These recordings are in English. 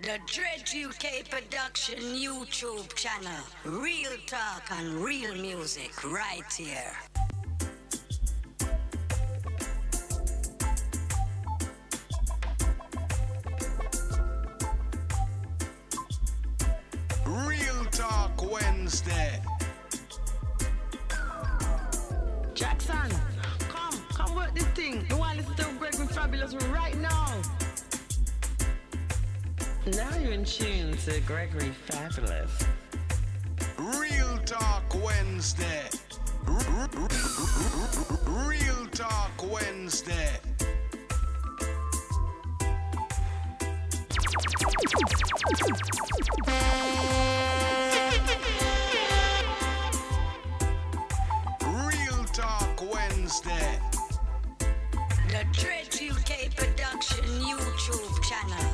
The Dread UK Production YouTube channel. Real talk and real music right here. Real Talk Wednesday. Jackson, come work this thing. You want to listen to GregoryFabulous right now? Now you're in tune to GregoryFabulous. Real Talk Wednesday. Real Talk Wednesday. Real Talk Wednesday. The Dread UK Production YouTube channel.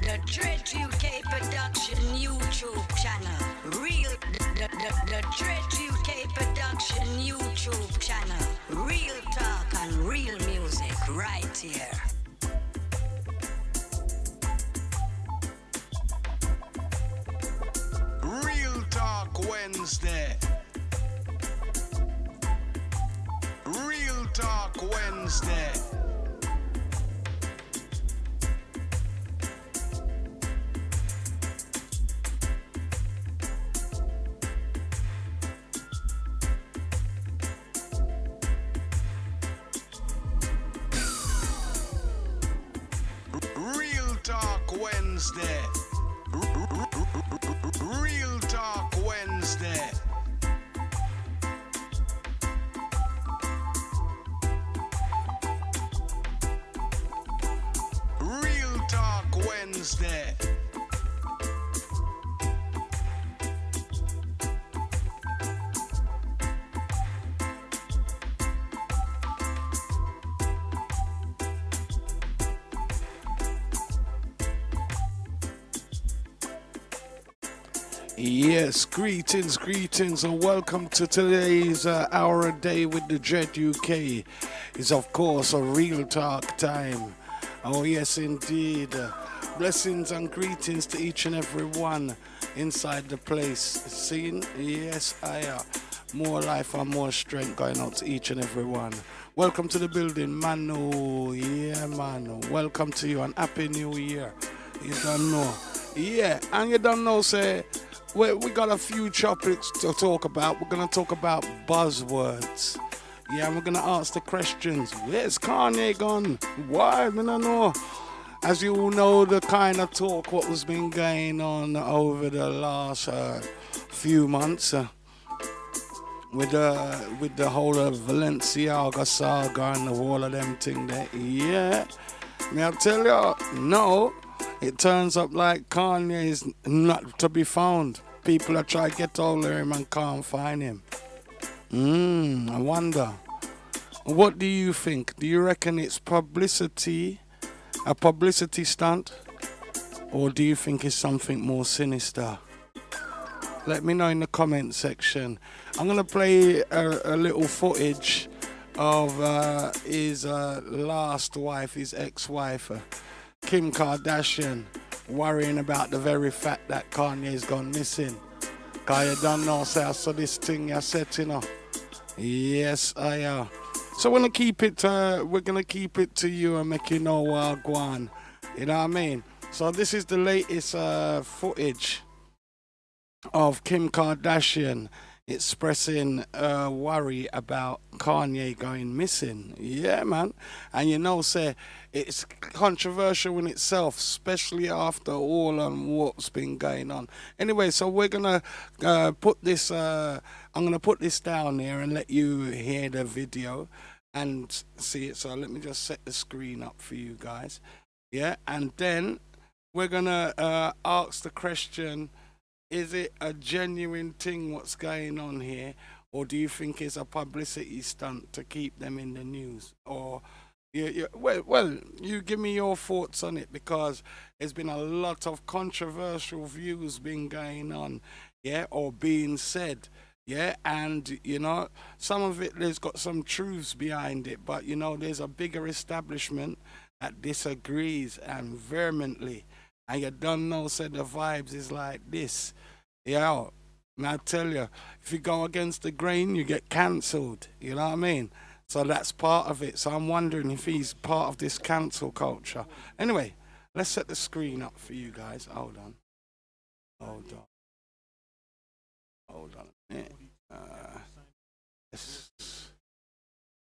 The Dread UK Production YouTube channel. The Dread UK Production YouTube channel. Real talk and real music right here. Real Talk Wednesday. Real Talk Wednesday. Real Talk Wednesday. Real Talk Wednesday. Real Talk Wednesday. Yes, greetings, and welcome to today's hour a day with the Dread UK. It's of course a real talk time. Oh yes, indeed. Blessings and greetings to each and every one inside the place. Seen? Yes, more life and more strength going out to each and every one. Welcome to the building, Manu. Yeah, Manu. Welcome to you and Happy New Year. You don't know. Yeah, and you don't know, say, we got a few topics to talk about. We're going to talk about buzzwords. Yeah, and we're going to ask the questions. Where's Kanye gone? Why? I don't know. As you all know, the kind of talk what has been going on over the last few months with the whole of Valenciaga saga and all of them thing there. Yeah, may I tell you, no. It turns up like Kanye is not to be found. People are trying to get hold of him and can't find him. I wonder. What do you think? Do you reckon it's publicity, a publicity stunt? Or do you think it's something more sinister? Let me know in the comment section. I'm going to play a little footage of his last wife, his ex-wife, Kim Kardashian, worrying about the very fact that Kanye's gone missing. Cause you don't know, say I saw this thing you said, you know. Yes, I So we're gonna keep it to you and make you know what go on. You know what I mean? So this is the latest footage of Kim Kardashian expressing worry about Kanye going missing. Yeah, man. And you know, say, it's controversial in itself, especially after all what's been going on. Anyway, so we're going to put this, I'm going to put this down here and let you hear the video and see it. So let me just set the screen up for you guys. Yeah, and then we're going to ask the question, is it a genuine thing what's going on here, or do you think it's a publicity stunt to keep them in the news? Or well, you give me your thoughts on it, because there's been a lot of controversial views been going on, yeah, or being said, yeah, and you know, some of it there's got some truths behind it, but you know, there's a bigger establishment that disagrees and vehemently. And you don't know, said the vibes is like this. Yeah, and I tell you, if you go against the grain, you get cancelled. You know what I mean? So that's part of it. So I'm wondering if he's part of this cancel culture. Anyway, let's set the screen up for you guys. Hold on. Hold on. Hold on a minute. Let's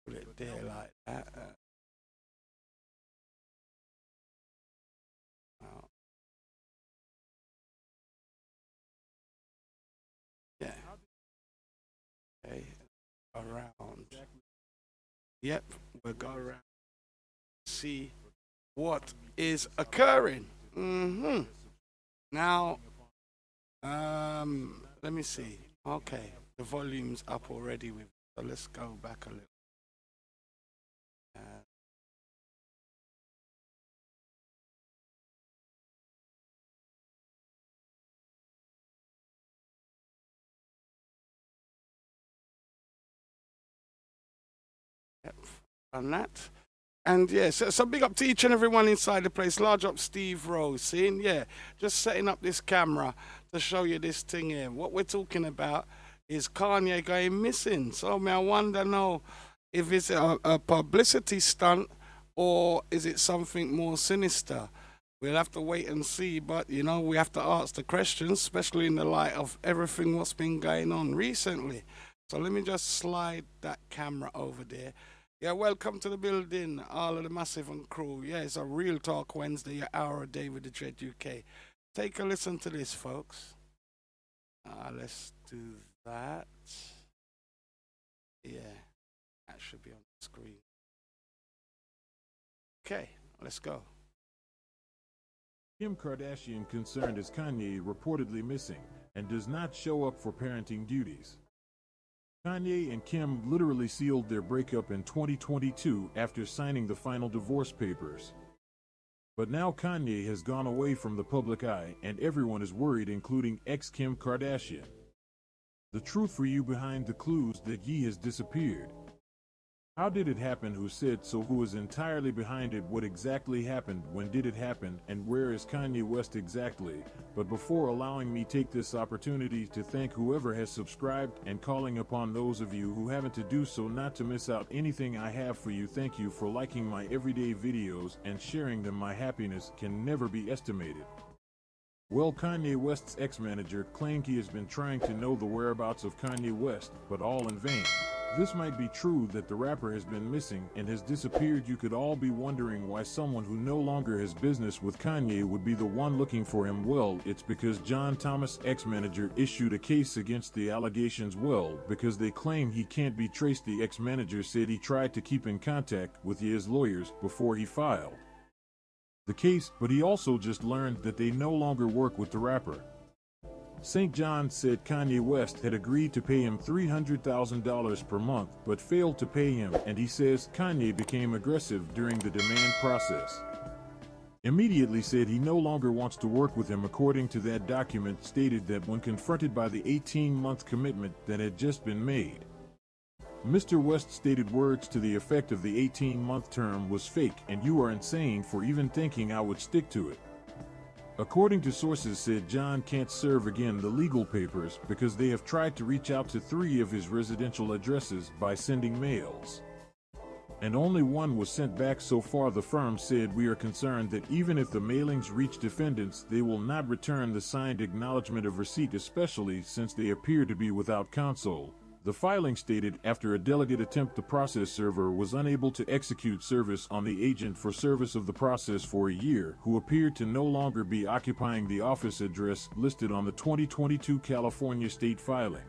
put it there like that. Yeah. Okay. Around. Yep. We'll go around. See what is occurring. Now, let me see. Okay, the volume's up already. So let's go back a little. Yep, on that. And yeah, so big up to each and everyone inside the place. Large up Steve Rose, seeing? Yeah, just setting up this camera to show you this thing here. What we're talking about is Kanye going missing. So I wonder now if it's a publicity stunt or is it something more sinister. We'll have to wait and see, but you know, we have to ask the questions, especially in the light of everything what's been going on recently. So let me just slide that camera over there. Yeah, welcome to the building, all of the Massive and crew. Yeah, it's a Real Talk Wednesday, your hour a day with the Dread UK. Take a listen to this, folks. Let's do that. Yeah, that should be on the screen. Okay, let's go. Kim Kardashian concerned as Kanye reportedly missing and does not show up for parenting duties. Kanye and Kim literally sealed their breakup in 2022 after signing the final divorce papers. But now Kanye has gone away from the public eye and everyone is worried, including ex-Kim Kardashian. The truth for you behind the clues that Ye has disappeared. How did it happen? Who said so? Who is entirely behind it? What exactly happened? When did it happen? And where is Kanye West exactly? But before allowing me take this opportunity to thank whoever has subscribed and calling upon those of you who haven't to do so not to miss out anything I have for you. Thank you for liking my everyday videos and sharing them. My happiness can never be estimated. Well, Kanye West's ex-manager claimed he has been trying to know the whereabouts of Kanye West, but all in vain. This might be true that the rapper has been missing and has disappeared. You could all be wondering why someone who no longer has business with Kanye would be the one looking for him. Well, it's because John Thomas' ex-manager issued a case against the allegations. Well, because they claim he can't be traced. The ex-manager said he tried to keep in contact with his lawyers before he filed the case, but he also just learned that they no longer work with the rapper. St. John said Kanye West had agreed to pay him $300,000 per month, but failed to pay him, and he says Kanye became aggressive during the demand process. Immediately said he no longer wants to work with him. According to that document, stated that when confronted by the 18-month commitment that had just been made, Mr. West stated words to the effect of the 18-month term was fake and you are insane for even thinking I would stick to it. According to sources, said John can't serve again the legal papers because they have tried to reach out to 3 of his residential addresses by sending mails, and only one was sent back so far. The firm said we are concerned that even if the mailings reach defendants, they will not return the signed acknowledgement of receipt, especially since they appear to be without console. The filing stated after a delegate attempt, the process server was unable to execute service on the agent for service of the process for a year, who appeared to no longer be occupying the office address listed on the 2022 California state filing.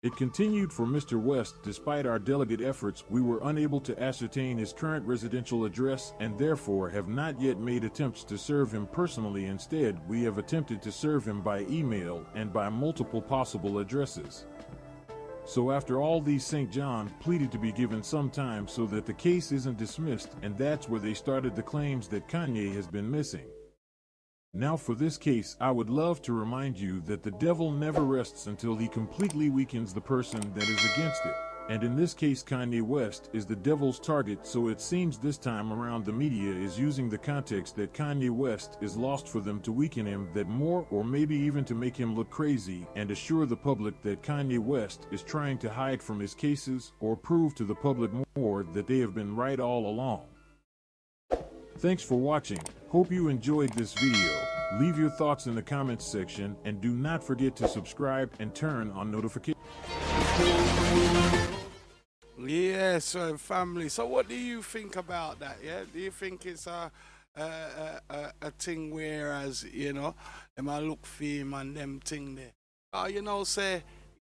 It continued for Mr. West, despite our delegate efforts, we were unable to ascertain his current residential address and therefore have not yet made attempts to serve him personally. Instead, we have attempted to serve him by email and by multiple possible addresses. So after all these, St. John pleaded to be given some time so that the case isn't dismissed, and that's where they started the claims that Kanye has been missing. Now for this case, I would love to remind you that the devil never rests until he completely weakens the person that is against it. And in this case, Kanye West is the devil's target, so it seems this time around the media is using the context that Kanye West is lost for them to weaken him that more, or maybe even to make him look crazy and assure the public that Kanye West is trying to hide from his cases or prove to the public more that they have been right all along. Thanks for watching. Hope you enjoyed this video. Leave your thoughts in the comments section and do not forget to subscribe and turn on notifications. Yes, family. So what do you think about that? Yeah, do you think it's a thing whereas, you know, them I look for him and them thing there? You know, say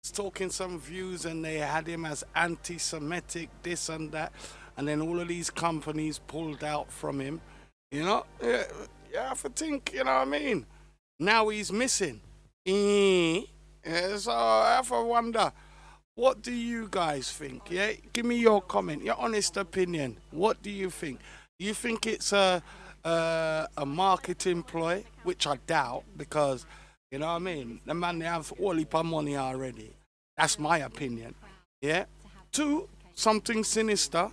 he's talking some views and they had him as anti-Semitic, this and that, and then all of these companies pulled out from him. You know, you have to think, you know what I mean? Now he's missing. Yeah, so I have to wonder, what do you guys think? Yeah, give me your comment, your honest opinion. What do you think? Do you think it's a marketing ploy, which I doubt, because you know what I mean? The man they have all heap of money already. That's my opinion. Yeah. 2, something sinister.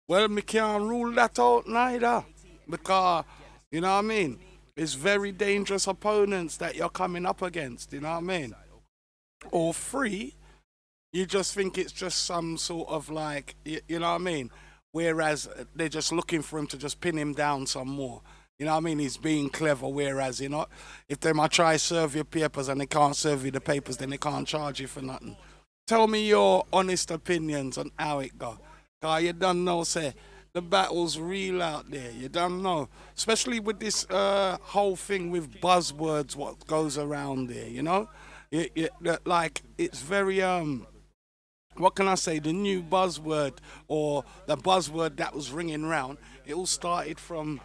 Well, me can't rule that out neither, because you know what I mean? It's very dangerous opponents that you're coming up against. You know what I mean? Or 3. You just think it's just some sort of like, you know what I mean? Whereas they're just looking for him to just pin him down some more. You know what I mean? He's being clever, whereas, you know, if they might try to serve your papers and they can't serve you the papers, then they can't charge you for nothing. Tell me your honest opinions on how it go. Because you don't know, say, the battle's real out there. You don't know. Especially with this whole thing with buzzwords, what goes around there, you know? Like, it's very, what can I say, the new buzzword, or the buzzword that was ringing round, it all started from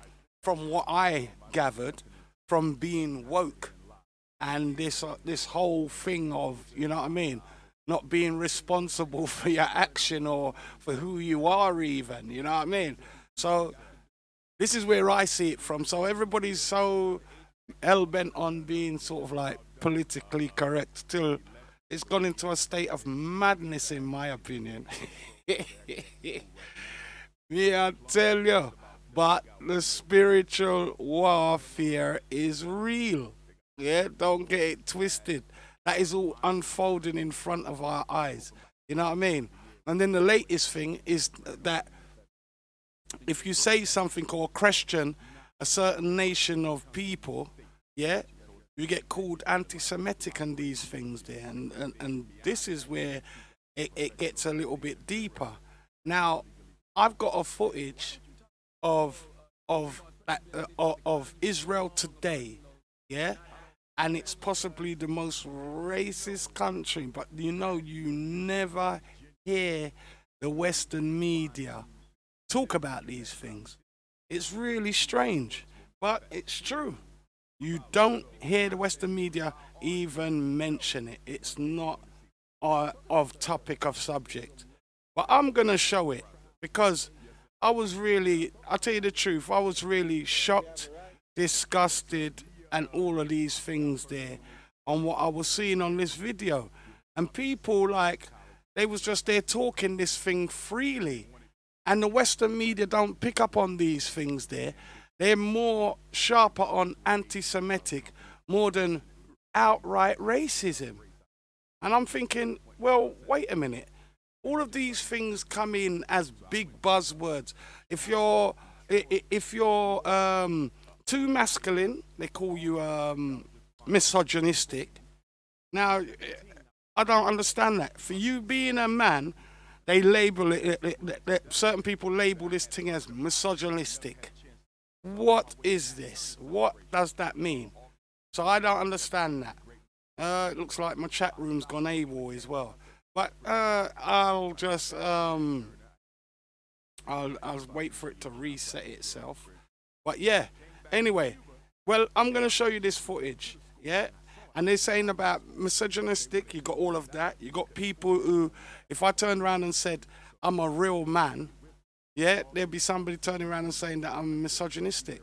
what I gathered, from being woke, and this whole thing of, you know what I mean, not being responsible for your action or for who you are even, you know what I mean? So this is where I see it from. So everybody's so hell-bent on being sort of like politically correct till it's gone into a state of madness, in my opinion. Yeah, I tell you. But the spiritual warfare is real. Yeah, don't get it twisted. That is all unfolding in front of our eyes. You know what I mean? And then the latest thing is that if you say something or question a certain nation of people, yeah, you get called anti-Semitic and these things there. And this is where it gets a little bit deeper. Now, I've got a footage of Israel today, yeah? And it's possibly the most racist country, but you know, you never hear the Western media talk about these things. It's really strange, but it's true. You don't hear the Western media even mention it. It's not of topic of subject. But I'm going to show it because I'll tell you the truth, I was really shocked, disgusted, and all of these things there on what I was seeing on this video. And people, like, they was just there talking this thing freely. And the Western media don't pick up on these things there. They're more sharper on anti-Semitic more than outright racism. And I'm thinking, well, wait a minute. All of these things come in as big buzzwords. If you're too masculine, they call you misogynistic. Now, I don't understand that. For you being a man, they label it, certain people label this thing as misogynistic. What is this? What does that mean? So I don't understand that. It looks like my chat room's gone AWOL as well. But I'll just I'll wait for it to reset itself. But yeah, anyway, well, I'm gonna show you this footage, yeah. And they're saying about misogynistic. You got all of that. You got people who, if I turned around and said I'm a real man, yeah, there'd be somebody turning around and saying that I'm misogynistic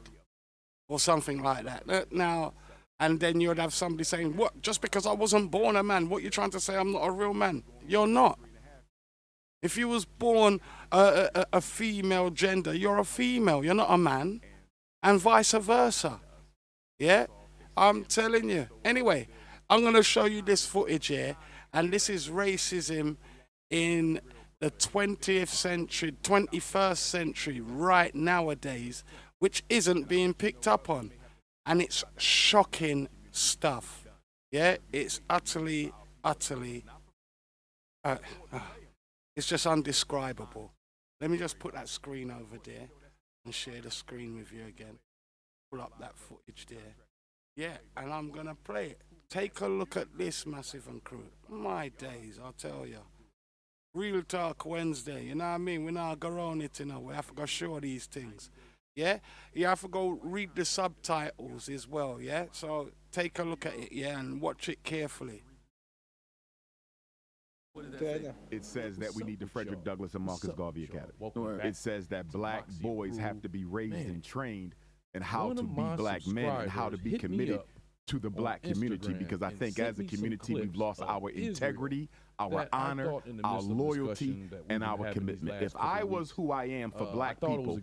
or something like that. Now, and then you'd have somebody saying, what, just because I wasn't born a man, what you trying to say I'm not a real man? You're not. If you was born a female gender, you're a female. You're not a man, and vice versa. Yeah, I'm telling you. Anyway, I'm gonna show you this footage here, and this is racism in the 20th century, 21st century, right nowadays, which isn't being picked up on, and it's shocking stuff. Yeah, it's utterly, utterly. Uh, uh, it's just undescribable. Let me just put that screen over there and share the screen with you again. Pull up that footage there. Yeah, and I'm gonna play it. Take a look at this, Massive and Crew. My days, I'll tell you. Real Talk Wednesday, you know what I mean? We not go around it, you know. We have to go show these things. Yeah? You have to go read the subtitles as well, yeah? So take a look at it, yeah, and watch it carefully. It says that we need the Frederick Douglass and Marcus Garvey Academy. It says that black boys have to be raised and trained in how to be black men and how to be committed to the black community, because I think as a community we've lost our integrity, our honor, our loyalty, and our commitment. If I was who I am for black people,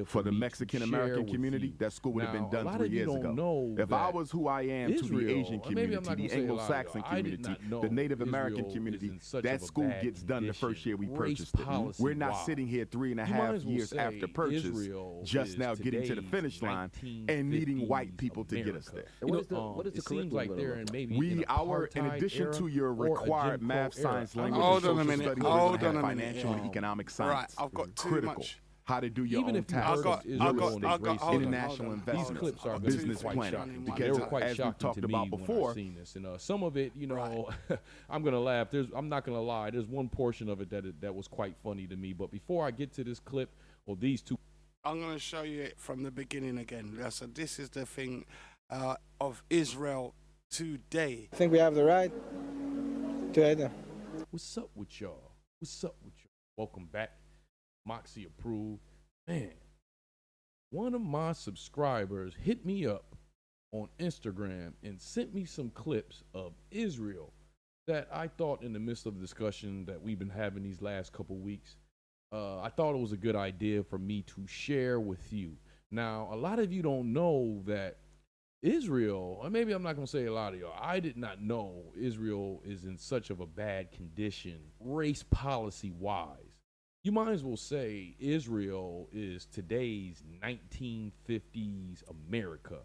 for the Mexican American community, that school would have been done 3 years ago. If I was who I am to the Asian community, the Anglo-Saxon community, the Native American community, that school gets done the first year we purchased it. We're not sitting here 3.5 years after purchase, just now getting to the finish line and needing white people to get us there. What is the curriculum? In addition to your required math, science, language, Hold on a social minute. studies, Hold we're on gonna a have minute. financial and economic science. Right, I've got too critical. much. How to do your own taxes, international investment, clips are business quite planning. shocking. Because They were quite as we shocking talked to me about when before, I've seen this, and some of it, you know, I'm gonna laugh. I'm not gonna lie. There's one portion of it that was quite funny to me. But before I get to this clip or these two, I'm going to show you it from the beginning again. So this is the thing of Israel today. I think we have the right to either. what's up with y'all? What's up with y'all? Welcome back. Moxie approved. Man, one of my subscribers hit me up on Instagram and sent me some clips of Israel that I thought, in the midst of the discussion that we've been having these last couple weeks, I thought it was a good idea for me to share with you. Now, a lot of you don't know that Israel, or maybe I'm not going to say a lot of y'all, I did not know Israel is in such of a bad condition, race policy wise. You might as well say Israel is today's 1950s America.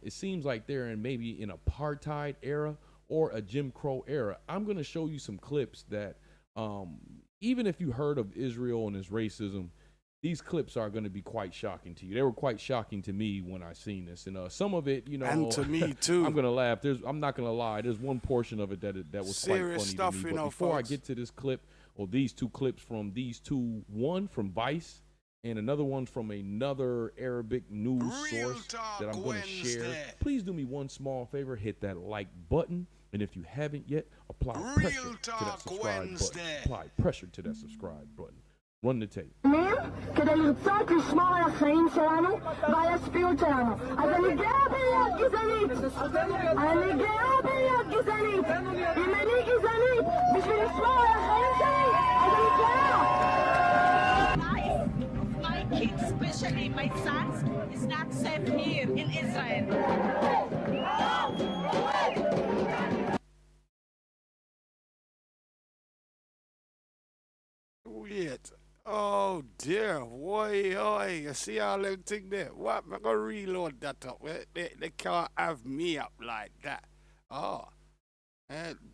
It seems like they're in maybe an apartheid era or a Jim Crow era. I'm going to show you some clips that even if you heard of Israel and its racism, these clips are going to be quite shocking to you. They were quite shocking to me when I seen this, and some of it, you know, And to me too. I'm going to laugh. I'm not going to lie. There's one portion of it that was Serious quite stuff, funny to me. you But know, before folks. I get to this clip, or these two clips from these two, one from Vice and another one from another Arabic news Real source Talk that I'm going to share. Wednesday. Please do me one small favor, hit that like button, and if you haven't yet, apply Real pressure to that Talk subscribe Wednesday. button. Apply pressure to that subscribe button. Run the tape. כדי לרצות לשמור על החיים שלנו ועל הספיות שלנו. אז אני גאה בלהיות גזענית. אני גאה בלהיות גזענית. אם אני גזענית בשביל לשמור על החיים שלי, אז אני גאה. My kids, especially my sons, is not safe here in Israel. Wait. Oh dear, why, you see all them thing there? What? I'm gonna reload that up. They can't have me up like that. Oh,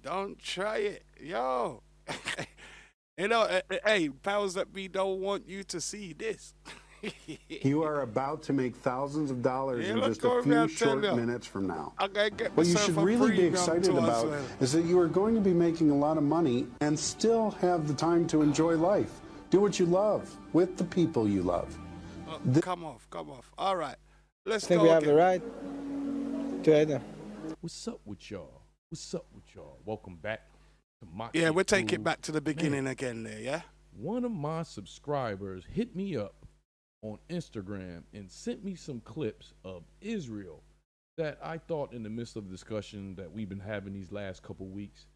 don't try it, yo. You know, hey, powers that be don't want you to see this. You are about to make thousands of dollars Yeah, in look just a over few there, short tell you. minutes from now. I'm gonna get What you myself should a really be premium excited to about us, is that you are going to be making a lot of money and still have the time to enjoy life. Do what you love with the people you love. Come off. All right, let's I think go we have again. the right to either. What's up with y'all? What's up with y'all? Welcome back to Moxie Yeah, we'll take it Approved. back to the beginning again there, yeah? One of my subscribers hit me up on Instagram and sent me some clips of Israel that I thought, in the midst of the discussion that we've been having these last couple weeks,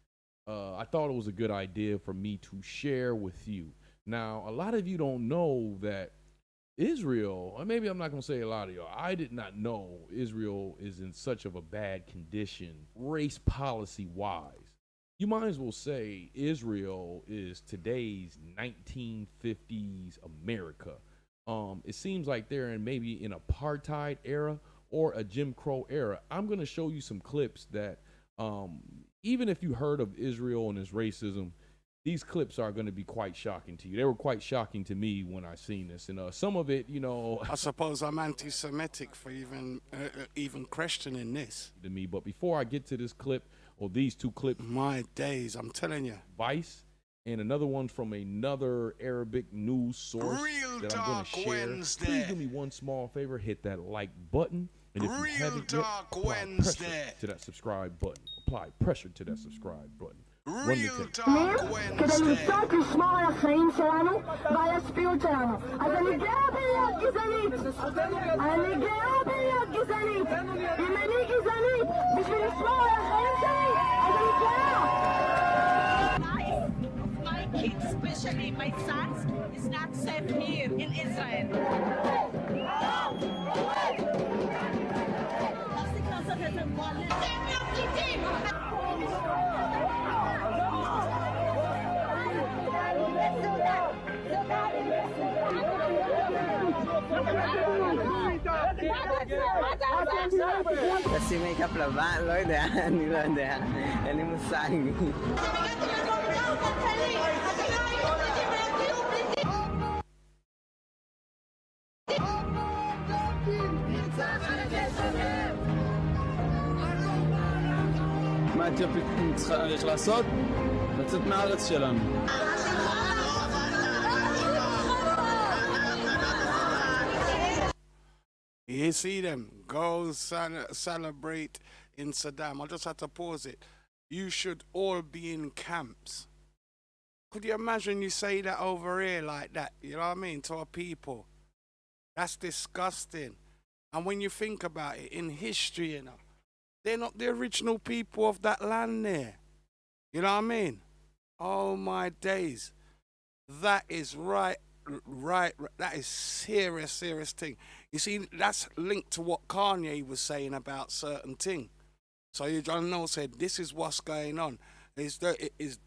I thought it was a good idea for me to share with you. Now, a lot of you don't know that Israel, or maybe I'm not going to say a lot of y'all, I did not know Israel is in such of a bad condition, race policy wise. You might as well say Israel is today's 1950s America. It seems like they're in maybe an apartheid era or a Jim Crow era. I'm going to show you some clips that even if you heard of Israel and its racism, these clips are going to be quite shocking to you. They were quite shocking to me when I seen this, and some of it, you know, I suppose I'm anti-Semitic for even questioning this. To me, but before I get to this clip or these two clips, my days, I'm telling you, Vice and another one from another Arabic news source Real that I'm going to share. Wednesday. Please do me one small favor: hit that like button, and if you Real haven't yet, apply pressure to that subscribe button. Apply pressure to that subscribe button. כדי לצעוק לשמור על החיים שלנו ועל הספיות שלנו. אז אני גאה בלהיות גזענית. אני גאה בלהיות גזענית. אם אני גזענית בשביל לשמור על החיים שלי, אז אני גאה. My kids, especially my sons, is not safe here in Israel. תשים מייקאפ לבן? לא יודע, אני לא יודע, אין לי מושג. מה אתיופית צריך לעשות? לצאת מהארץ שלנו. You see them go celebrate in Saddam. I just had to pause it. You should all be in camps. Could you imagine you say that over here like that? You know what I mean? To our people. That's disgusting. And when you think about it, in history, you know, they're not the original people of that land there. You know what I mean? Oh my days. That is right. That is serious thing. You see, that's linked to what Kanye was saying about certain thing. So you don't know, said this is what's going on. Is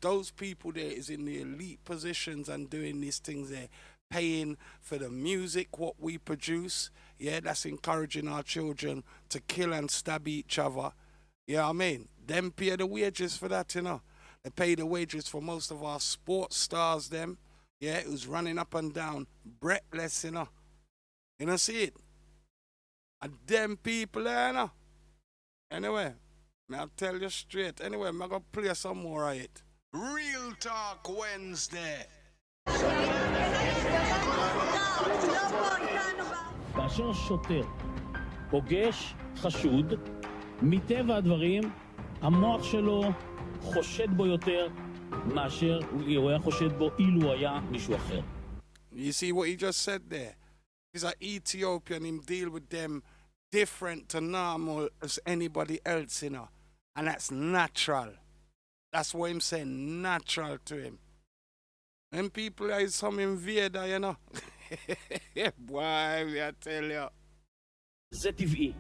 those people there is in the elite positions and doing these things there, paying for the music what we produce. Yeah, that's encouraging our children to kill and stab each other. You know what I mean? Them pay the wages for that, you know. They pay the wages for most of our sports stars, them. Yeah, it was running up and down, breathless, you know. You know, see it? And them people there, you know. Anyway, I'll tell you straight. Anyway, I'm going to play some more of it. Real Talk Wednesday. כאשר שוטר פוגש חשוד, מטבע הדברים, המוח שלו חושד בו יותר מאשר הוא היה חושד בו אילו היה מישהו אחר. You see what he just said there? He's an Ethiopian, him deal with them different to normal as anybody else, you know. And that's natural. That's what I'm saying, natural to him. Them people are some invader, you know. Boy, I tell you. זה טבעי.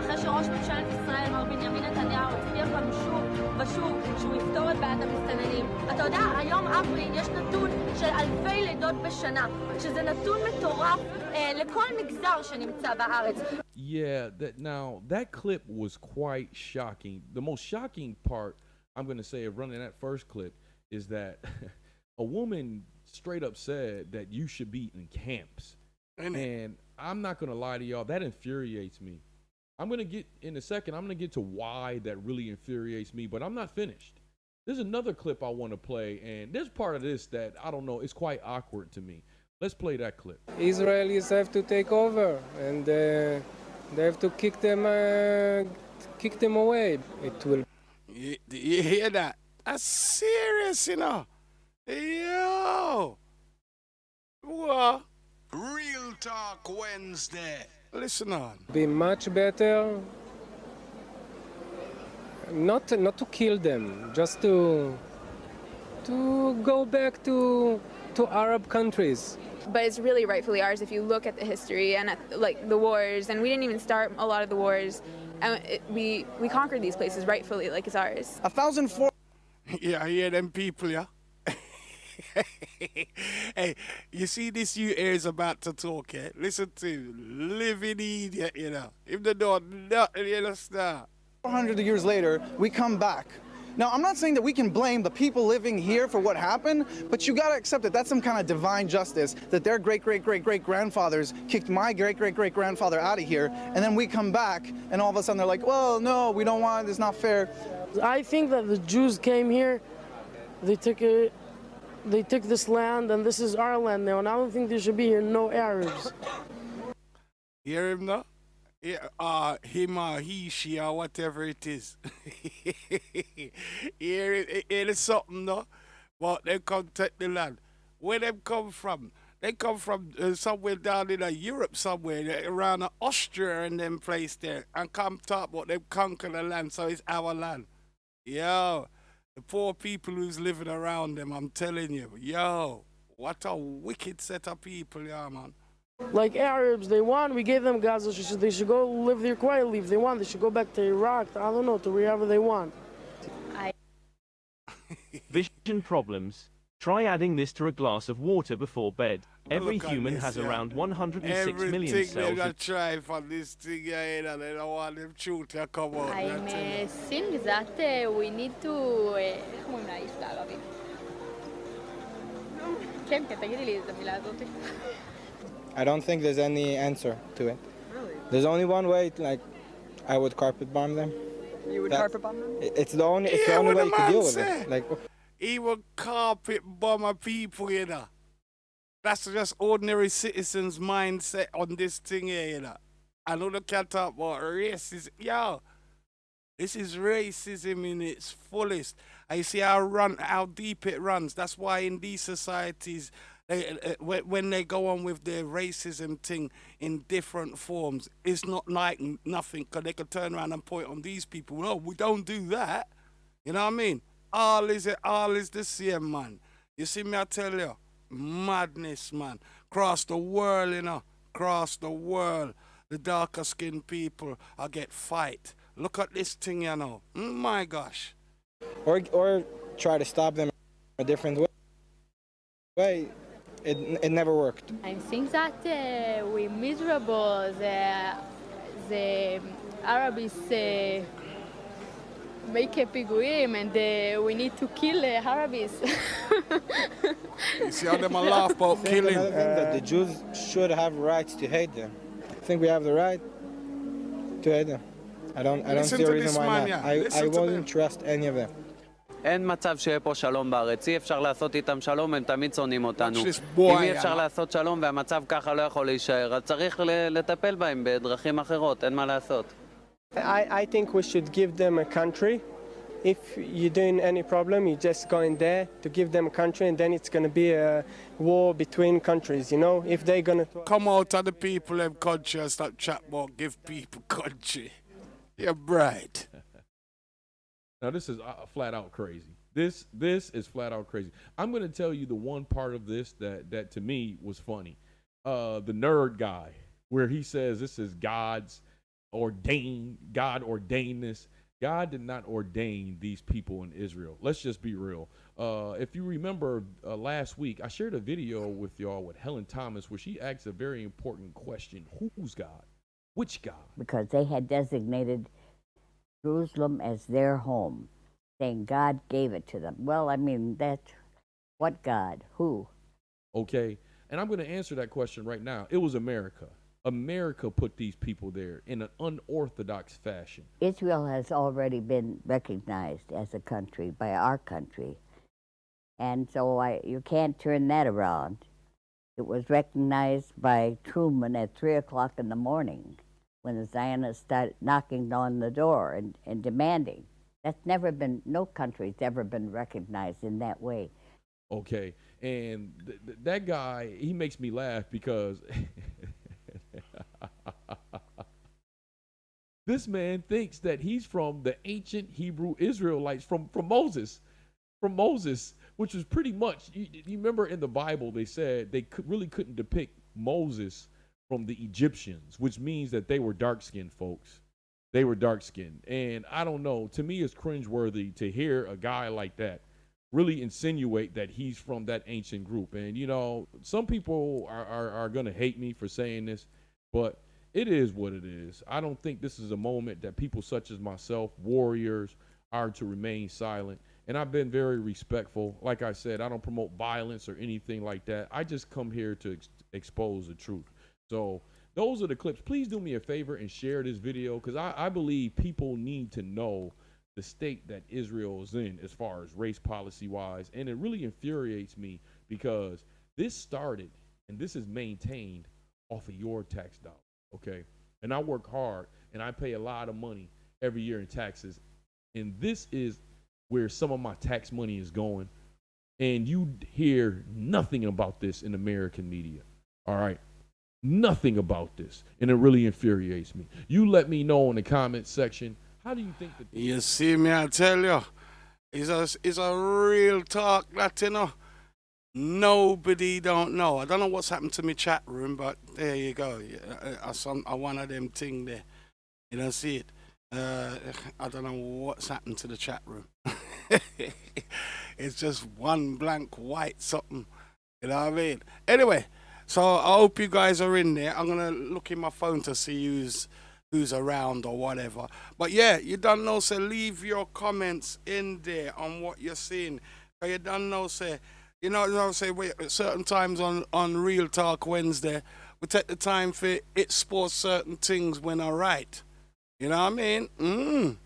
אחרי שראש ממשלת ישראל מר בנימין נתניהו הבטיח לנו שוב ושוב שהוא יפתור את בעיית המסתננים. אתה יודע, היום אברי יש נתון של אלפי לידות בשנה, שזה נתון מטורף לכל מגזר שנמצא בארץ. Yeah, that clip was quite shocking. The most shocking part, I'm going to say, of running that first clip is that a woman straight up said that you should be in camps. And I'm not going to lie to y'all, that infuriates me. I'm going to get, in a second, I'm going to get to why that really infuriates me, but I'm not finished. There's another clip I want to play, and there's part of this that, I don't know, it's quite awkward to me. Let's play that clip. Israelis have to take over, and they have to kick them kick them away. It will. You hear that? That's serious, you know. Yo! What? Real Talk Wednesday. Listen on. Be much better. Not to kill them, just to go back to Arab countries. But it's really rightfully ours if you look at the history and at like the wars, and we didn't even start a lot of the wars, and we conquered these places rightfully, like it's ours. 1,004. Yeah, I hear them people, yeah. Hey, you see this you ears about to talk, eh? Listen to him. Living idiot, you know. If they don't nothing, you understand. 400 years later, we come back. Now, I'm not saying that we can blame the people living here for what happened, but you gotta accept that that's some kind of divine justice, that their great-great-great-great-grandfathers kicked my great-great-great-grandfather out of here, and then we come back, and all of a sudden they're like, well, no, we don't want it, it's not fair. I think that the Jews came here, they took this land, and this is our land now, and I don't think there should be here no Arabs. You hear him now? Yeah, him or he, she, or whatever it is. It is something, no? But they come take the land. Where them come from? They come from somewhere down in Europe somewhere, around Austria and them place there, and come talk about them conquer the land, so it's our land. Yo, the poor people who's living around them, I'm telling you, yo, what a wicked set of people, yeah, man. Like Arabs, we gave them Gaza, they should go live there quietly if they want. They should go back to Iraq, I don't know, to wherever they want. Vision problems? Try adding this to a glass of water before bed. Every human has around 106 million cells. Everything they're trying for this thing, they don't want them truth to come out. I think that we need to... איך אומרים לאיש בערבית? כן, תגידי לי את המילה הזאת. I don't think there's any answer to it. Really? There's only one way, like, I would carpet bomb them. You would carpet bomb them? It's the only way you can deal with it. Like, he would carpet bomb people, you know. That's just ordinary citizens' mindset on this thing here, you know. I know they can't talk about racism. Yo, this is racism in its fullest. I see how deep it runs. That's why in these societies, when they go on with their racism thing in different forms, it's not like nothing, because they could turn around and point on these people. No, we don't do that. You know what I mean? All is the same, man. You see me, I tell you, madness, man. Across the world, you know, across the world, the darker skinned people get fight. Look at this thing, you know. My gosh. Or try to stop them a different way. It never worked. I think that we're miserable. The Arabs make a פיגועים, and we need to kill Arabs. You see how them laugh about killing? I think that the Jews should have rights to hate them. I think we have the right to hate them. I don't see a reason why not. I wouldn't trust any of them. אין מצב שיהיה פה שלום בארץ, אי אפשר לעשות איתם שלום, הם תמיד שונאים אותנו. אם אי אפשר לעשות שלום והמצב ככה לא יכול להישאר, אז צריך לטפל בהם בדרכים אחרות, אין מה לעשות. I think we should give them a country. If you're doing any problem, you just go in there to give them a country, and then it's going to be a war between countries, you know? If they're going to... Come out of the people of country and stop chat about give people country. You're bright. Now, this is flat out crazy. This is flat out crazy. I'm going to tell you the one part of this that to me was funny. The nerd guy, where he says this is God ordained this. God did not ordain these people in Israel. Let's just be real. If you remember last week, I shared a video with y'all with Helen Thomas where she asked a very important question. Who's God? Which God? Because they had designated Jerusalem as their home, saying God gave it to them. Well, I mean, what God? Who? Okay, and I'm going to answer that question right now. It was America. America put these people there in an unorthodox fashion. Israel has already been recognized as a country by our country, and so you can't turn that around. It was recognized by Truman at 3 o'clock in the morning. when the Zionists started knocking on the door and demanding. That's never been, no country's ever been recognized in that way. Okay, and that guy, he makes me laugh because this man thinks that he's from the ancient Hebrew Israelites, from Moses, which was pretty much, you remember in the Bible they said they really couldn't depict Moses from the Egyptians, which means that they were dark-skinned folks. They were dark-skinned. And I don't know, to me it's cringeworthy to hear a guy like that really insinuate that he's from that ancient group. And, you know, some people are going to hate me for saying this, but it is what it is. I don't think this is a moment that people such as myself, warriors, are to remain silent. And I've been very respectful. Like I said, I don't promote violence or anything like that. I just come here to expose the truth. So those are the clips. Please do me a favor and share this video, because I believe people need to know the state that Israel is in as far as race policy wise. And it really infuriates me because this started and this is maintained off of your tax dollars. Okay. And I work hard and I pay a lot of money every year in taxes. And this is where some of my tax money is going. And you hear nothing about this in American media. All right. Nothing about this. And it really infuriates me. You let me know in the comment section. How do you think that? You see me, I tell you, it's a real talk that, you know, nobody don't know. I don't know what's happened to my chat room, but there you go. I one of them thing there. You don't see it. I don't know what's happened to the chat room. It's just one blank white something. You know what I mean? Anyway, so I hope you guys are in there. I'm going to look in my phone to see who's around or whatever. But yeah, you don't know, so leave your comments in there on what you're seeing. But you don't know, say, you know, say, certain times on Real Talk Wednesday, we take the time for it sports certain things when I write. You know what I mean?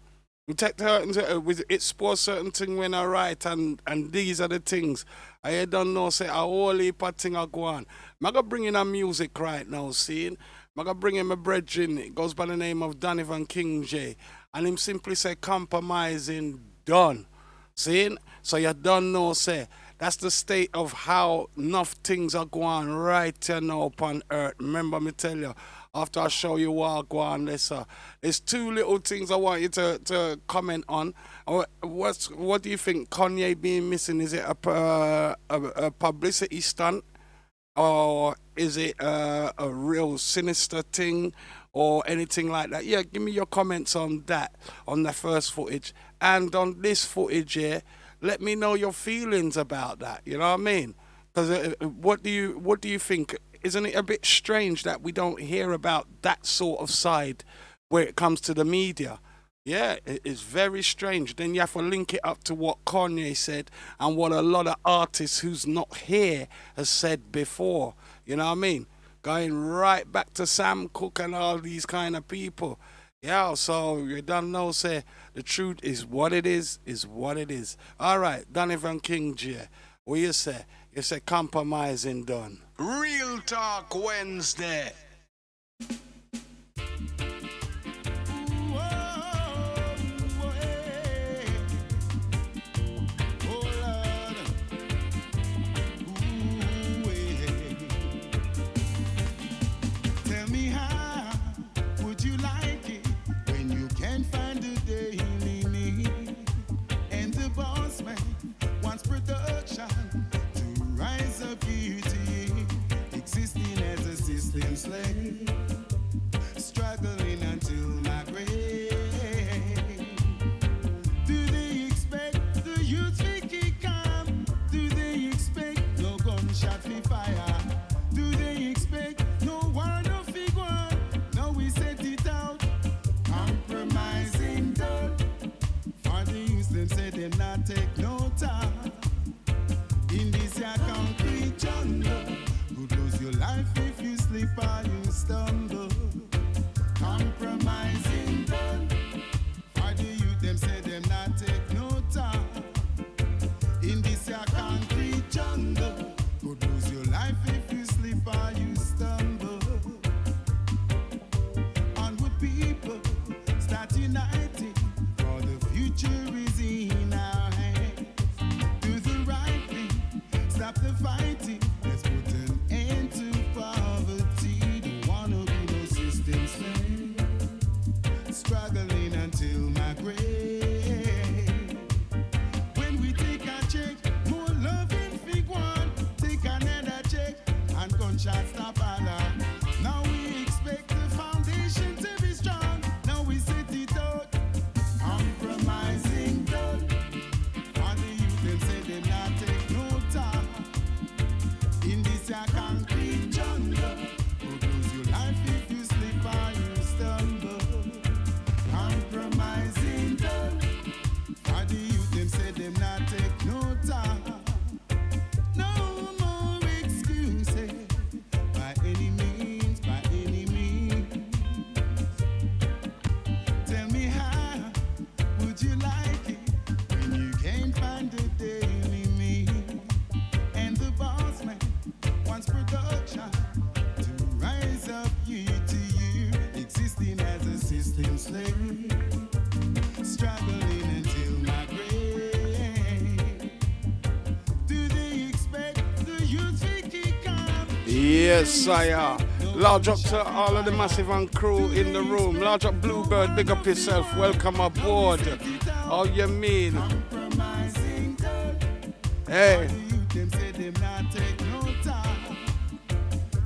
We take the it sports certain thing when I write, and these are the things. I don't know, say, a whole heap of thing I go on. I'm going to bring in a music right now, seeing? I'm going to bring in my brethren. It goes by the name of Donovan King J. And him simply say, compromising done. See? So you don't know, say, that's the state of how enough things are going right here now upon earth. Remember me tell you, after I show you what I go on, there's two little things I want you to comment on. What do you think Kanye being missing? Is it a publicity stunt? Or is it a real sinister thing or anything like that? Yeah, give me your comments on that, on the first footage. And on this footage here, let me know your feelings about that. You know what I mean? Because what do you think? Isn't it a bit strange that we don't hear about that sort of side where it comes to the media? Yeah, it is very strange. Then you have to link it up to what Kanye said and what a lot of artists who's not here has said before. You know what I mean? Going right back to Sam Cooke and all these kind of people. Yeah, so you don't know, say, the truth is what it is what it is. All right, Donovan King J. What you say? You say compromising done. Real Talk Wednesday. Slave, struggling until my grave. Do they expect the youth to kick on? Do they expect no gunshot fi fire? Do they expect no war, no fig one? Now we set it out, compromising done. For the youth them say them not take no time in this here concrete jungle. Could lose your life if you slip or you stumble. Compromising done. For the youth, them say them not take no time. In this here concrete jungle. Could lose your life if you slip or you stumble. Onward gunshots stop Allah. Now we expect the foundation to be strong. Now we set it out, compromising done. And the youth them say them not take no time in this a concrete jungle. Could lose your life if you slip or you stumble. Compromising done. And the youth them say them not take no time. No more excuses. By any means, by any means. Tell me how would you like it when you can't find a daily meal? And the boss man wants production to rise up year to year, existing as a system slave, struggling until my grave. Do they expect the youth to kick up? Yes, sire. Large up to all of the Massive and crew in the room. Large up Bluebird, big up yourself. Welcome aboard. How you mean? Hey. Them say them not take no time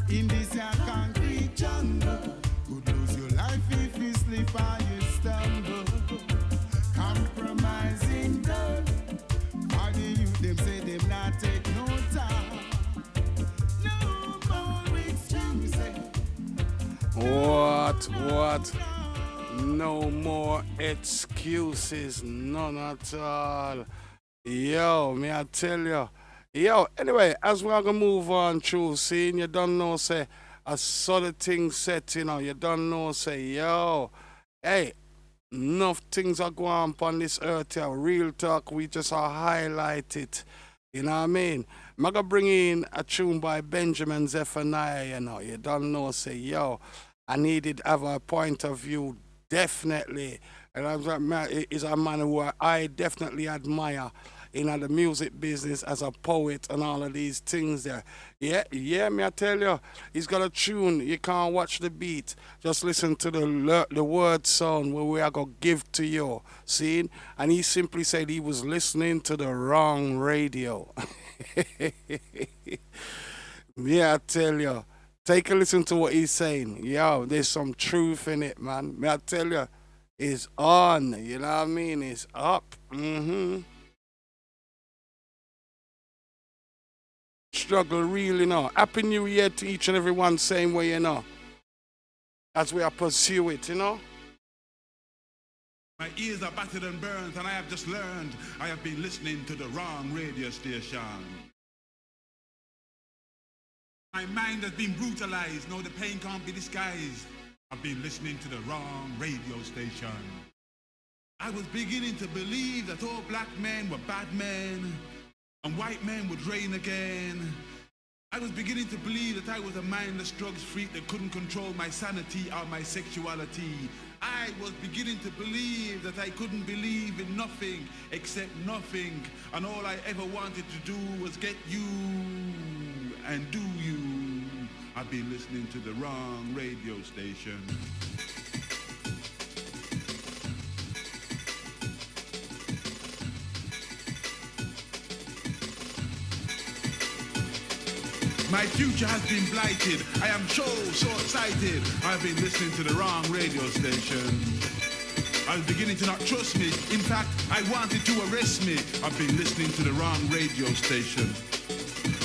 in this here concrete jungle. Could lose your life if you slip or you stumble. Compromising done. All the youth them say them not take no time. No more excuses. What? No more excuses, none at all. Yo, me I tell you. Yo, anyway, as we're gonna move on through, seeing you don't know, say, I saw the thing set, you know, you don't know, say, yo, hey, enough things are going on this earth here. Real talk, we just are highlight it. You know what I mean? I'm gonna bring in a tune by Benjamin Zephaniah, you know, you don't know, say, yo, I needed to have a point of view, definitely. And he's a man who I definitely admire in the music business as a poet and all of these things there. Yeah, me I tell you, he's got a tune, you can't watch the beat. Just listen to the word sound where we are going to give to you. See? And he simply said he was listening to the wrong radio. Yeah, I tell you. Take a listen to what he's saying. Yo, there's some truth in it, man. Me I tell you, it's on. You know what I mean? It's up. Struggle real, you know. Happy New Year to each and every one, same way, you know. As we are pursue it, you know. My ears are battered and burnt, and I have just learned I have been listening to the wrong radio station. My mind has been brutalized. No, the pain can't be disguised. I've been listening to the wrong radio station. I was beginning to believe that all black men were bad men and white men would reign again. I was beginning to believe that I was a mindless drugs freak that couldn't control my sanity or my sexuality. I was beginning to believe that I couldn't believe in nothing except nothing, and all I ever wanted to do was get you and do you. I've been listening to the wrong radio station. My future has been blighted. I am so excited. I've been listening to the wrong radio station. I was beginning to not trust me. In fact, I wanted to arrest me. I've been listening to the wrong radio station.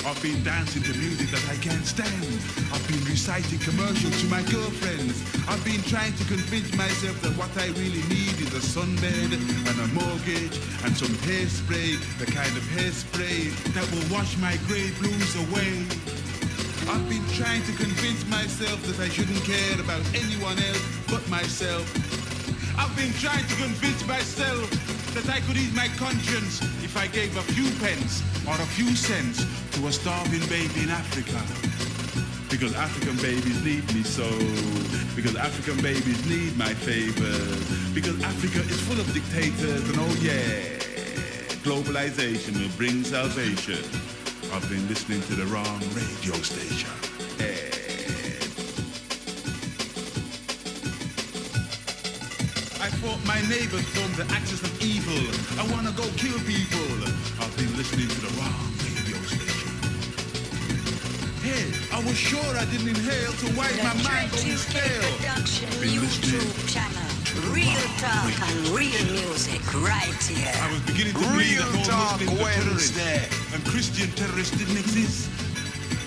I've been dancing to music that I can't stand. I've been reciting commercials to my girlfriends. I've been trying to convince myself that what I really need is a sunbed and a mortgage and some hairspray, the kind of hairspray that will wash my grey blues away. I've been trying to convince myself that I shouldn't care about anyone else but myself. I've been trying to convince myself that I could ease my conscience if I gave a few pence or a few cents to a starving baby in Africa. Because African babies need me so. Because African babies need my favors. Because Africa is full of dictators and oh yeah, globalization will bring salvation. I've been listening to the wrong radio station. I thought my neighbors formed the axis of evil. I wanna go kill people. I've been listening to the wrong radio station. I was sure I didn't inhale to wipe my mind going stale. Been listening. Real talk and real music right here. I was beginning to believe that all Muslims were terrorists and Christian terrorists didn't exist.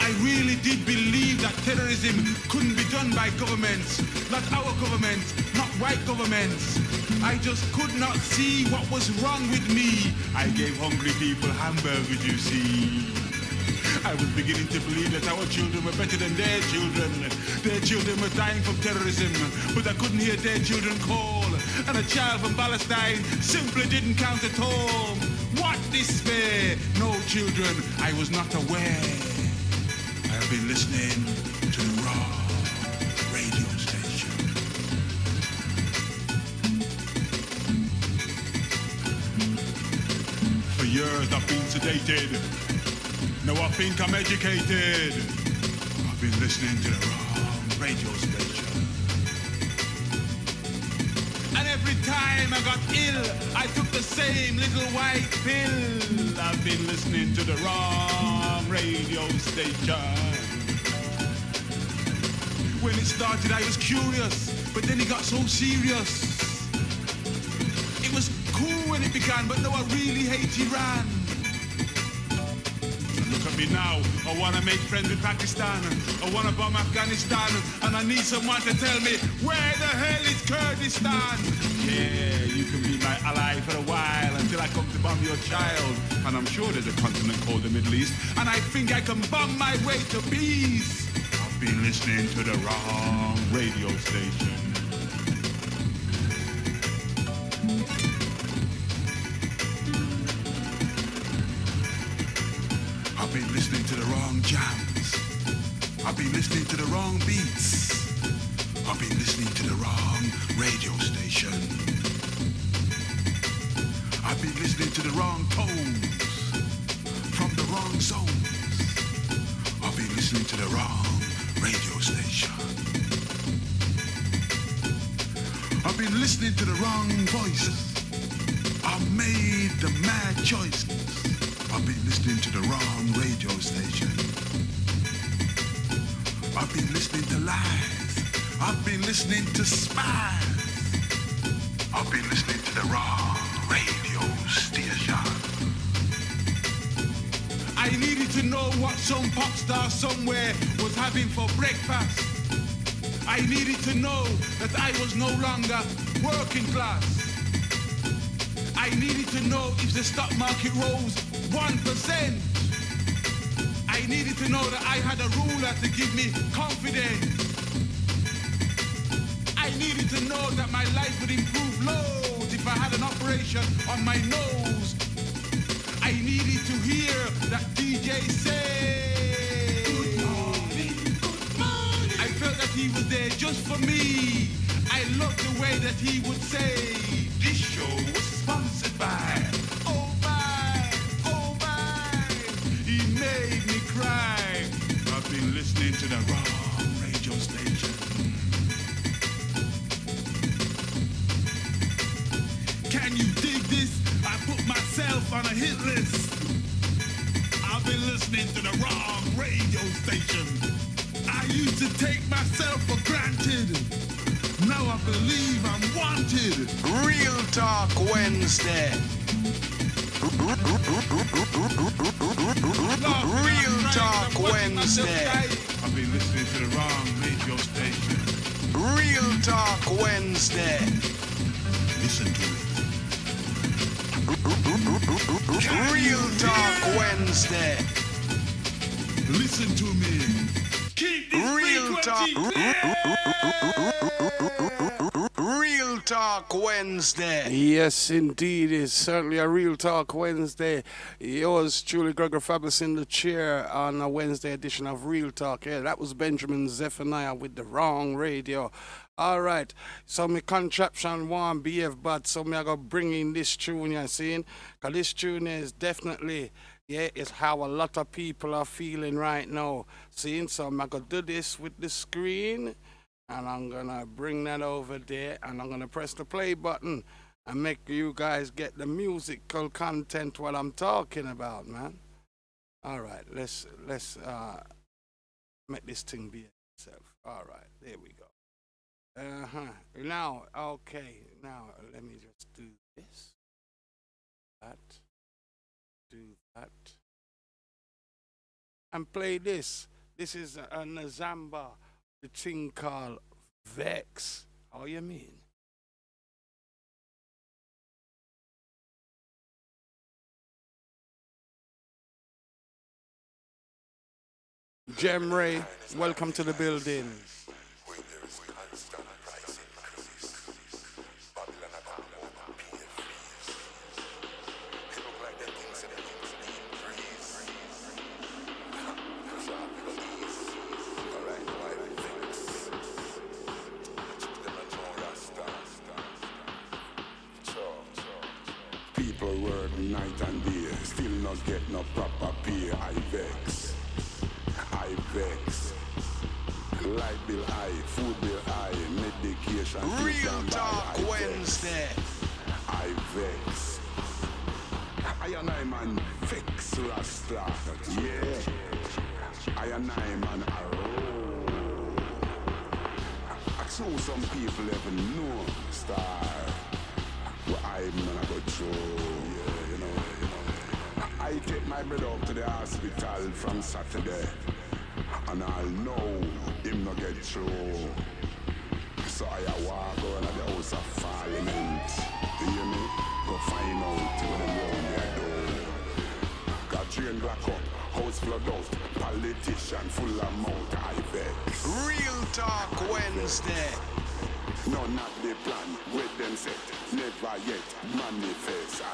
I really did believe that terrorism couldn't be done by governments, not our governments, not white governments. I just could not see what was wrong with me. I gave hungry people hamburgers, you see. I was beginning to believe that our children were better than their children. Their children were dying from terrorism, but I couldn't hear their children call. And a child from Palestine simply didn't count at all. What despair! No children, I was not aware. I have been listening to the raw radio station. For years I've been sedated. Now I think I'm educated. I've been listening to the wrong radio station. And every time I got ill, I took the same little white pill. I've been listening to the wrong radio station. When it started, I was curious, but then it got so serious. It was cool when it began, but now I really hate Iran. Look at me now, I want to make friends with Pakistan. I want to bomb Afghanistan. And I need someone to tell me, where the hell is Kurdistan? Yeah, you can be my ally for a while until I come to bomb your child. And I'm sure there's a continent called the Middle East. And I think I can bomb my way to peace. I've been listening to the wrong radio station. I've been listening to the wrong jams. I've been listening to the wrong beats. I've been listening to the wrong radio station. I've been listening to the wrong tones from the wrong zones. I've been listening to the wrong radio station. I've been listening to the wrong voices. I've made the mad choices. I've been listening to the wrong radio station. I've been listening to lies. I've been listening to spies. I've been listening to the wrong radio station. I needed to know what some pop star somewhere was having for breakfast. I needed to know that I was no longer working class. I needed to know if the stock market rose 1%. I needed to know that I had a ruler to give me confidence. I needed to know that my life would improve loads if I had an operation on my nose. I needed to hear that DJ say, good morning, good morning. I felt that he was there just for me. I loved the way that he would say, this show was sponsored by, oh my, oh my. He made me cry. I've been listening to the wrong radio station. Can you dig this? I put myself on a hit list. I've been listening to the wrong radio station. I used to take myself for granted. Now I believe I'm wanted. Real Talk Wednesday. Real Talk Wednesday. I've been listening to the wrong radio station. Real Talk Wednesday. Listen to it. Real Talk Wednesday. Listen to me. Keep this Real Talk. Real Talk Wednesday. Yes, indeed. It's certainly a Real Talk Wednesday. Yours truly, GregoryFabulous, in the chair on a Wednesday edition of Real Talk. Yeah, that was Benjamin Zephaniah with the wrong radio. All right, so my contraption won't behave bad, so me I go bring in this tune, you seeing? Because this tune is definitely, yeah, it's how a lot of people are feeling right now. Seeing? So I'm going to do this with the screen, and I'm going to bring that over there, and I'm going to press the play button and make you guys get the musical content what I'm talking about, man. All right, let's Make this thing be itself. All right, there we go. Now, okay. Now, let me just do this. That. Do that. And play this. This is a Nazamba, the thing called Vex. How you mean? Jem Ray, welcome to the building. People work night and day, still not get no proper pay. I vex. Light bill high, food bill high, medication. Real Talk Wednesday. I vex. I and I man vex Rasta. Yeah. I and I man I saw some people ever know star. What I man I go through. Yeah, you know. I take my brother up to the hospital from Saturday. And I'll know him not get through. So I walk around at the House of Parliament. You hear me? Go find out what them round there do. Got drain black up, house flood out, politician full of mouth, I vex. Real Talk Wednesday. No, not the plan, with them set, never yet manifest. I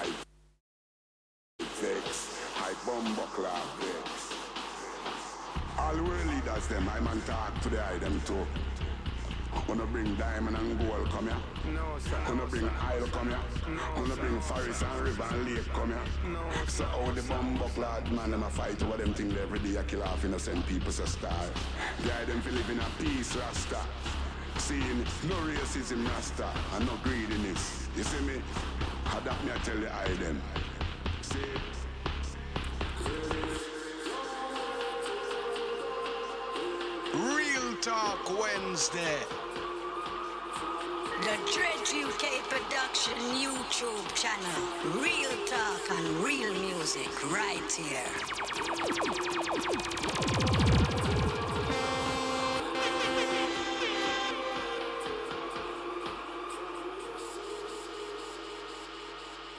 vex, I bumbuckler vex. All world leaders them, I man talk to the eye them too. Wanna bring diamond and gold come here? No, sir. Wanna bring oil come here? No, wanna bring forest and river and lake come here? No, so how the bumbuckler man them a fight over them things every day I kill off innocent people so starve. Guy them fi live in a peace Rasta. Seeing no racism Rasta and no greediness. You see me? Adapt me I tell the eye them. See? Real Talk Wednesday. The Dread UK production YouTube channel. Real talk and real music right here.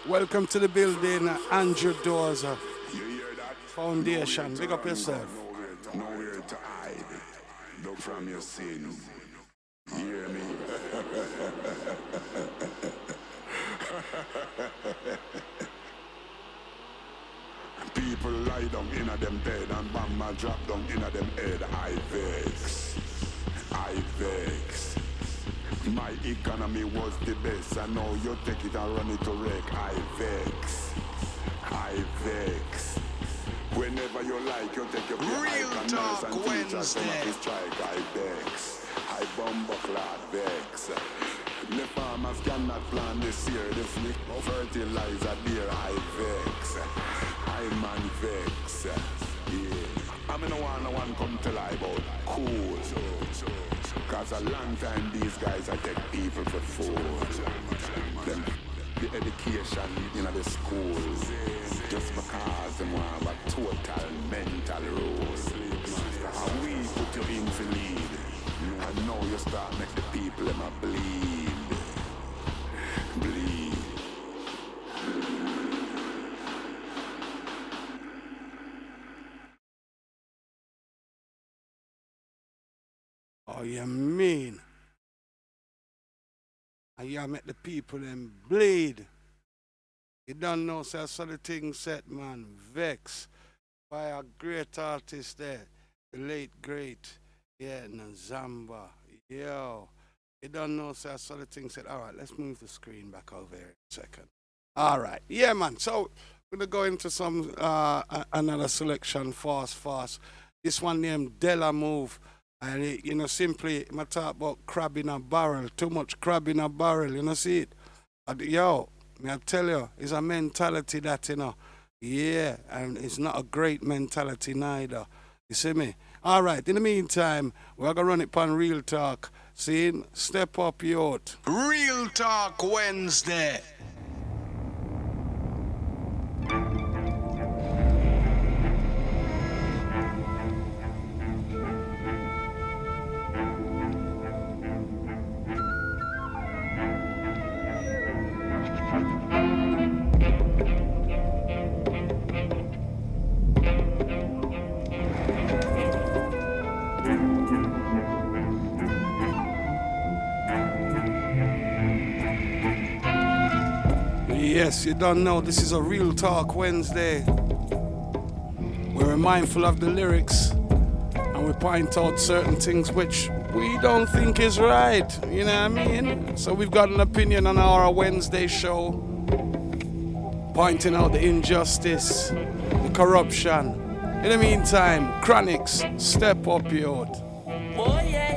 Welcome to the building, Andrew Dozer. Foundation. Big up yourself. Nowhere to hide. Look from your sin. You hear me? People lie down in a them bed and bomb drop down in a them head. I vex. My economy was the best. I know you take it and run it to wreck. I vex. Whenever you like, you take your Real Talk and Wednesday. Strike. I vex. I bumbuckler vex. The farmers cannot plant this year. The flick fertilizer dear. I vex. I man vex. Yeah. I mean, no one come tell I about cool. Cause a long time these guys I take people for food. Them the education in the schools. Just because them have a total mental rule. And we put you in for lead. And now you start make the people them a bleed. Oh, you mean? And you make the people them bleed. You don't know, so that's the thing set, man. Vex. By a great artist there. The late, great. Yeah, Nazamba. Yo. You don't know, so that's the thing set. All right, let's move the screen back over here a second. All right. Yeah, man. So, we're going to go into some, another selection, fast. This one named Della Move. And it, you know, simply, I talk about crab in a barrel. Too much crab in a barrel, you know, see it? Yo, I tell you, it's a mentality that, you know, yeah, and it's not a great mentality neither. You see me? All right, in the meantime, we're going to run it on Real Talk. See, step up, youth. Real Talk Wednesday. Yes, you don't know, this is a Real Talk Wednesday. We're mindful of the lyrics and we point out certain things which we don't think is right, you know what I mean? So we've got an opinion on our Wednesday show, pointing out the injustice, the corruption. In the meantime, Chronics, step up, youth. Oh yeah.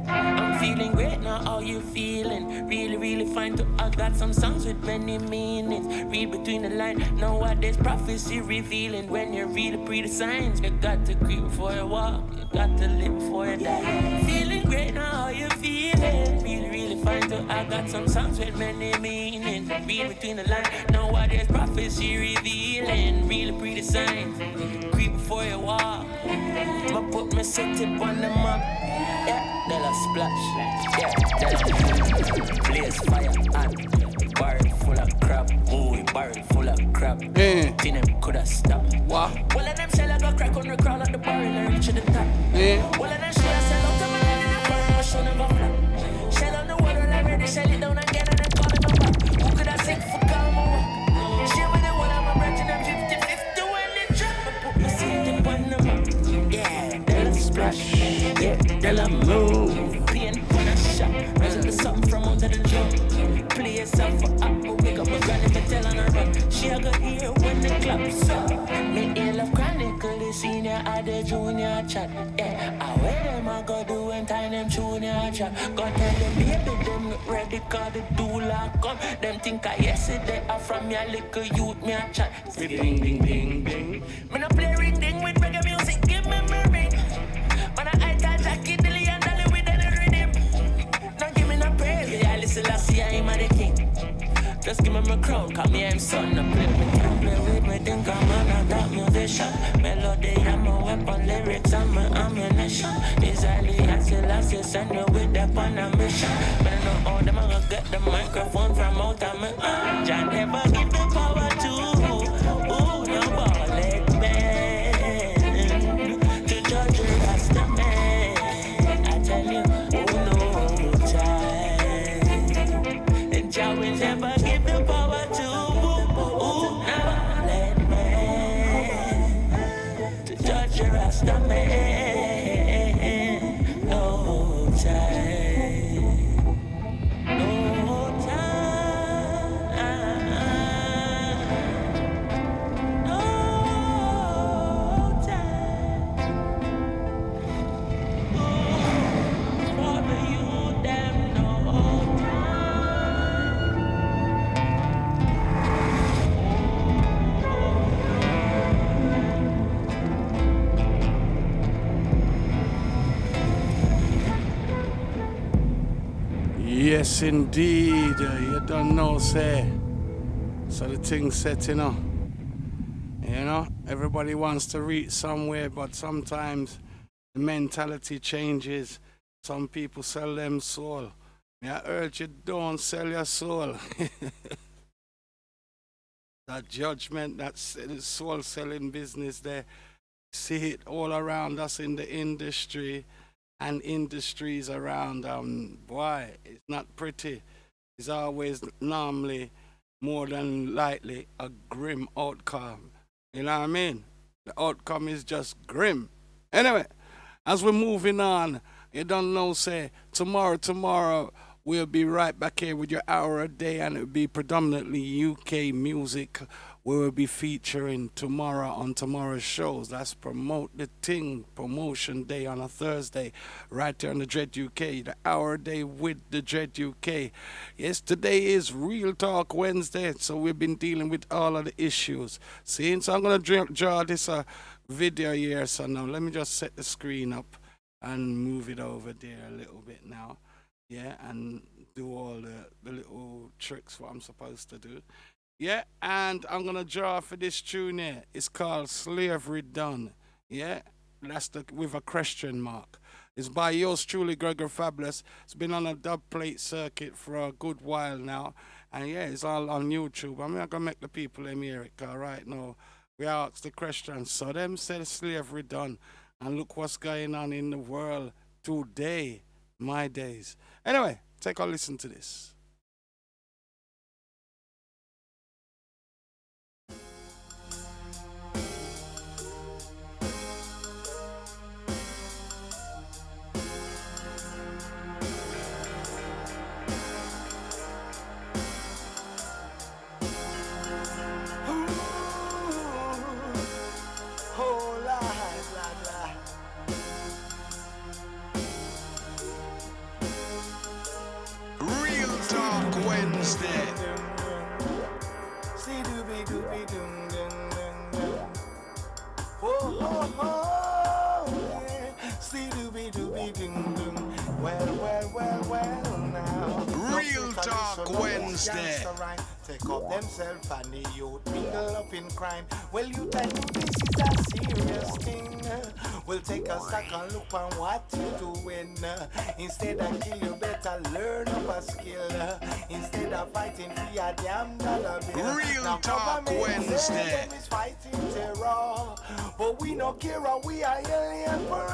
I'm feeling great now, how you feeling? Really fine to I got some songs with many meanings. Read between the lines, nowadays prophecy revealing. When you read the signs, you got to creep before you walk, you got to live before you die. Feeling great now, how you feeling? Really fine to I got some songs with many meanings. Read between the lines, nowadays prophecy revealing. Read the signs, creep before you walk. I put my city on the map. Yeah, they'll a splash. Yeah, blaze fire hot. Barrel full of crap. Ooh, barrel full of crap. Think them coulda stopped. Wow. Well, of them shell I go crack on the crawl at the barrel and reach to the top. Well, of them shell I sell out to my land in the front. My show never flop. Shell on the water already, shell it down again and then call it no back. Who coulda sick for calm over? Share with the one of my brethren and 50-50 when they drop. I put my city on the map. Yeah, they'll a splash. Yeah, they'll a move. Pain on a shot. Rise up the something from under the drum. Play yourself for up. Wake up my granny, me tell on her run. She a go hear when the claps up. Me ill of chronicle, the senior or the junior chat. Yeah, I wear them I go do and tie them junior chat. Go tell them baby them not ready cause the doula come. Them think I yesterday I from your little youth me a chat. Ding ding ding ding. Me no play ring ding with reggae music, give me my ring. Man I tell Jackie Dilly and Dolly with any rhythm. Don't give me no praise, yeah listen I see I am the king. Just give me my crown, call me I'm son. I play with can't play with me, think I'm an top musician. Melody, I'm a weapon, lyrics, I'm an ammunition. Easily, I still send me with that on a mission. But I know all them, I'm gonna get the microphone from out of me. John never give the power to, ooh, no ballad man. To judge the Rasta man. I tell you, oh no time. And Jah will never give the power to, ooh, no ballad man. To judge the Rasta man. No time. No time. No time. For the youth, them no Yes, indeed. You don't know, say. So the thing's set, you know. You know, everybody wants to reach somewhere, but sometimes the mentality changes. Some people sell them soul. May I urge you, don't sell your soul. That judgment, that soul selling business there, see it all around us in the industry and industries around. Boy, it's not pretty. It's always normally, more than likely, a grim outcome. You know what I mean? The outcome is just grim. Anyway, as we're moving on, you don't know, say, tomorrow, we'll be right back here with your hour a day, and it'll be predominantly UK music. We will be featuring tomorrow on tomorrow's shows. That's Promote the Ting, Promotion Day on a Thursday, right there on the Dread UK, the hour a day with the Dread UK. Yes, today is Real Talk Wednesday, so we've been dealing with all of the issues. See, so I'm going to draw this video here. So now let me just set the screen up and move it over there a little bit now. Yeah, and do all the little tricks what I'm supposed to do. Yeah, and I'm gonna draw for this tune here. It's called Slavery Done. Yeah, that's with a question mark. It's by yours truly, GregoryFabulous. It's been on a dub plate circuit for a good while now. And yeah, it's all on YouTube. I'm not gonna make the people them hear it, cause right now we ask the question. So them said slavery done. And look what's going on in the world today. My days. Anyway, take a listen to this. Real Talk Wednesday. Real Talk Wednesday. Take up themselves and the youth mingle up in crime. Well, you tell me this is a serious thing. We'll take a second look on what you're doing. Instead of kill, you better learn up a skill. Instead of fighting for your damn dollar bill. Real now, Talk Wednesday. Is fighting terror, but we no care. We are alien for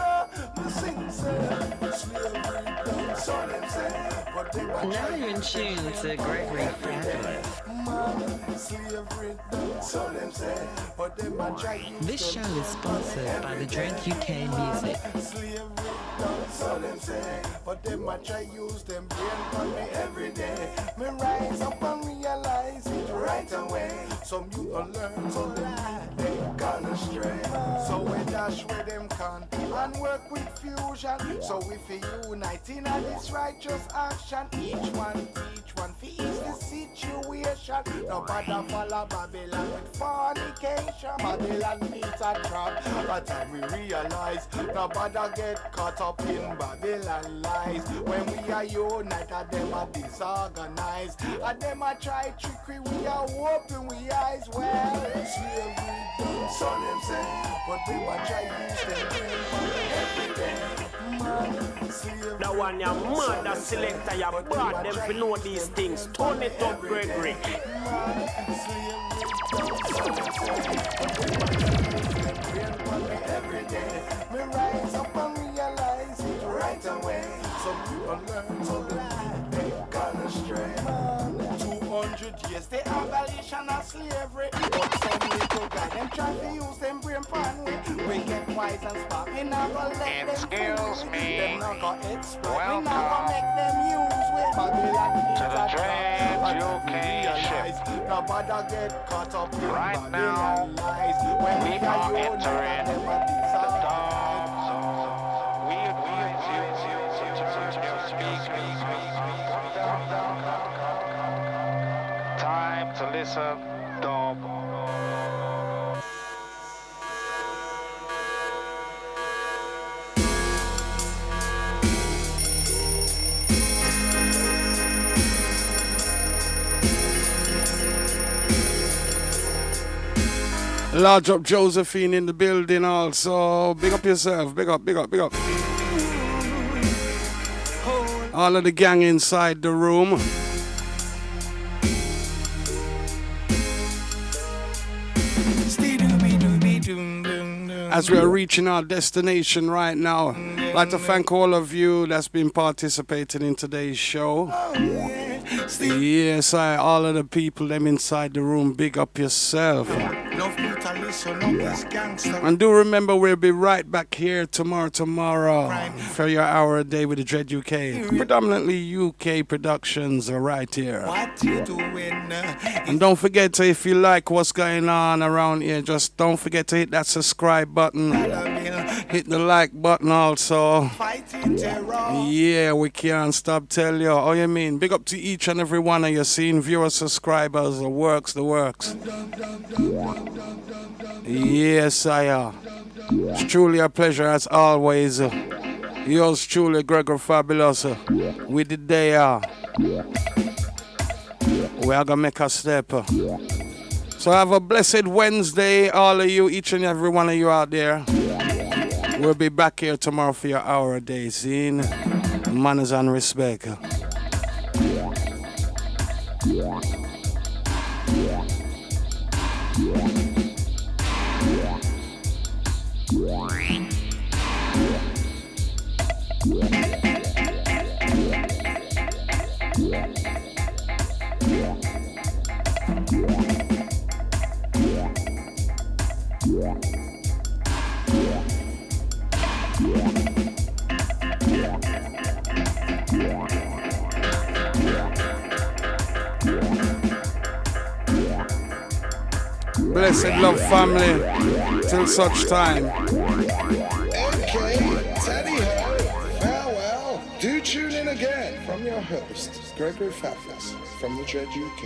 the sing slavery done, so them say. But they Now you're in tune to Gregory Fabulous. This show is sponsored by the Dread UK Music. But them I try use them brain for me every day. Me rise up and realize it right away. Some you can learn so that they gone astray. So we dash where them can and work with fusion. So if we unite in this righteous action, each one teach one for ease the situation. Nobody follow Babylon with fornication. Babylon meets a trap. By the time we realize nobody get caught up in Babylon lies. When we are united, them are disorganized. And them are try trickery, we are open we eyes. Well, slavery done, so them say. But we are try use them brain for every day. The one your mother selector, your brought them to know these things. Turn it up, Gregory. Every day, me rise up and realize it right away. Some people learn so glad they gone astray. 200 years, the abolition of slavery. But some little guy, them try to use them brain pan way. We get wise and smart, we not gonna let them fool me. Them not gonna exploit, we not gonna make them use with Babylon. To the Dread UK ship. Nobody get caught up in right Babylon lies. When we are entering the dark zone. We time to listen, dub. Large up Josephine in the building also. Big up yourself. Big up, big up, big up. All of the gang inside the room. As we are reaching our destination right now, I'd like to thank all of you that's been participating in today's show. Yes, all of the people them inside the room, big up yourself. And do remember we'll be right back here tomorrow for your hour a day with the Dread UK. Predominantly UK productions are right here. And don't forget to, if you like what's going on around here, just don't forget to hit that subscribe button. Hit the like button also. Yeah, we can't stop tell you. Oh, you mean? Big up to each and every one of you seeing viewers, subscribers, the works. Yes, I are. It's truly a pleasure as always. Yours truly, GregoryFabulous. With the day, we are gonna make a step. So have a blessed Wednesday, all of you, each and every one of you out there. We'll be back here tomorrow for your hour a day, seeing manners and respect. Blessed love family, till such time. Okay, Teddy Ho, farewell. Do tune in again from your host, GregoryFabulous, from the Dread UK.